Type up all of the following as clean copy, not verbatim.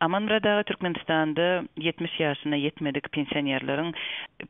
Aman burada Türkmenistan'da 70 yaşına yetmedik pensionerlerin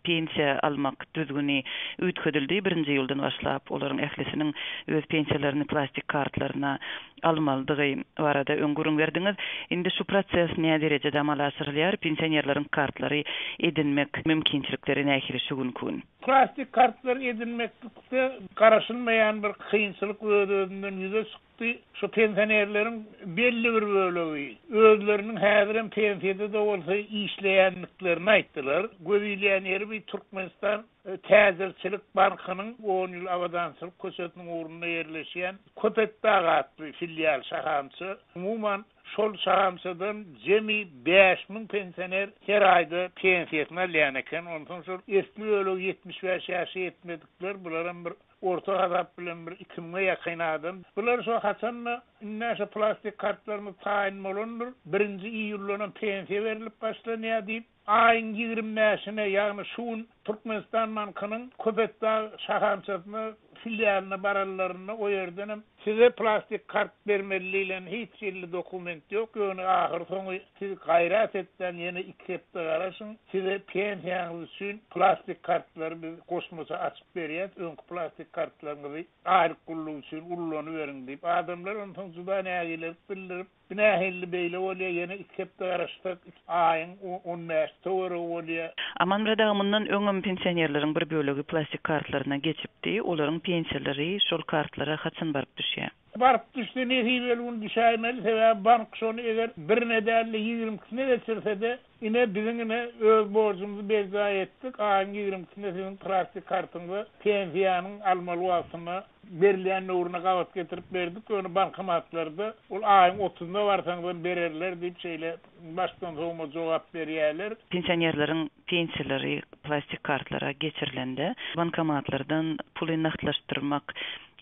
pensiya almak düzgünü üýtgedildi. Birinji ýyldan başlap olaryň ählisiniň öz pensiýalaryny plastik kartlaryna almalydygy barada öňgörüň berdiňiz. Indi şu proses näme derejede amal aşyrylýar? Pensionerlaryň kartlary edinmek mümkinçilikleri nähili şugunkun. Plastik kartlar edinmekde garaşylmaýan bir kynçylyk özünden ýüze çykdy. Şu pensionerlerin belli bir bölegi özleriniň häzirem pensiýada da bolsa işleýänliklerini aýtdylar. Göwüýlänýär bir Türkmenistan Täzirçilik bankynyň 10 ýyl awadanslyk köşetiniň ornuna ýerleşýän Köpetdağ adly filial şahamçy umuman şol şahamçydan jemi 5000 pensioner her aýda pensiýasyna alýan eken. Ondan şol eski ölüg 75 ýaşy ýetmedikler bularym bir orta azap bilen bir 2000 ýakyn adam. Bular şo haçanma näşe plastik kartlaryny taýin bolandyr. 1-nji iýuldan pensiýa berilip başlanýar diýip ayın 25'ine yani şuun Türkmenistan bankının Köpetdağ şahamçysyna filialına barallarına o yerden size plastik kart vermeliyle hiç illi dokument yok. Onu ahir sonu siz gayret etten yine 2 hafta garaşın. Size pensiyanız için plastik kartları biz kosmosa açıp veriyet. Önkü plastik kartlarını aylık kulluğu için ulluğunu verin deyip adamlar ondan suda neygilerip bildirip binahilli beyle oluyor yine 2 hafta garaştık ayın 15'te oluyor. Aman radağımından öňüm pensionerlerin bir bölegi plastik kartlarına geçipdi. Olaryň pensiýalary şol kartlara haçan barıp düşýär? Barıp düşdi nehibelun düşäýmeli sebäbi bank şonu eger bir nedelli 20'sine geçirse de ine bizim ine öz borcumuzu berza etdik. Ayın 20'sine sizin plastik kartınızı pensiýanyň almaly wagtyna berilýän uğruna gabat getirip berdik. Onu bankomatlarda ol ayın 30'unda barsaňyz bererler diýip şeýle başdan soňa jogap berýärler. Pensionerlerin pensiýalary plastik kartlara geçirilende bankomatlardan pul naxtlaşdyrmak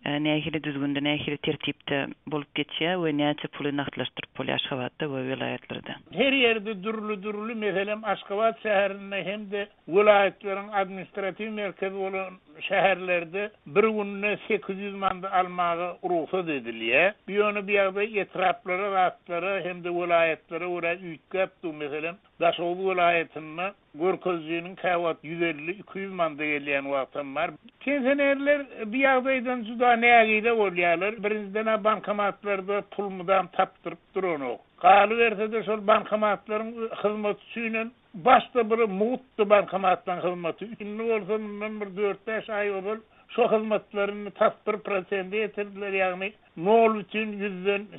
nähili düzgünde nähili tertipde bolup geçýär we näçe puly naxtlaşdyryp bolýar Aşgabatda we vilayetlerde. Her ýerde durly meselem Aşgabat şäherinde hem de vilayetleriň administrativ merkezi bolan şäherlerde bir gününe 800 mandy almagy ruhsat edilýär. Bir ýöne bir ýagda etraplara, rastlara hem de vilayetlere ora üýtgäpdi meselem Daşoğlu vilayetinde Görközlüğünün kavat 150-200 manda gelýän wagtym var. Pensionerler bir ýagdaýdan juda nägide bolýarlar. Birinciden bankomatlarda pulmudan tapdyryp durany. Galy berse de şol bankomatlaryň hyzmaty üçin başda bir mutlu bankomatlaryň hyzmaty. Indi bolsa men bir 4-5 aý bol şu hyzmatlaryny tapdyr prosentde ýetirdiler, ýagny 0 üçün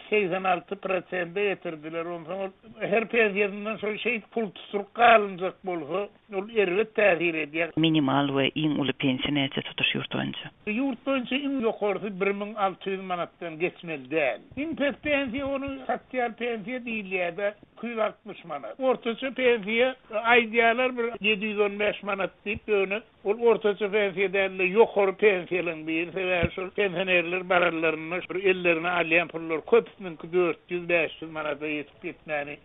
86% ýetirdiler. Ondan her pensiýadan şol şey pul tuturyp galynjak bolsa, ol erlet täsir edýär. Minimal we iň uly pensiýa näçe tutuş ýurtboýunça? Ýurtboýunça iň ýokarysy 1600 manatdan geçmeli däl. Iň pes pensiýa onu sosial pensiýa diýilýär, 260 manat. Ortaça pensiýa aýdýarlar bir 715 manat diýip öňe ol ortaça pensiýadan ýokary pensiýalaryň bir sebäbi şol pensionerler barallarına ellerine alýan pullar köpüsiniň 400-500 manata ýetip gitmäni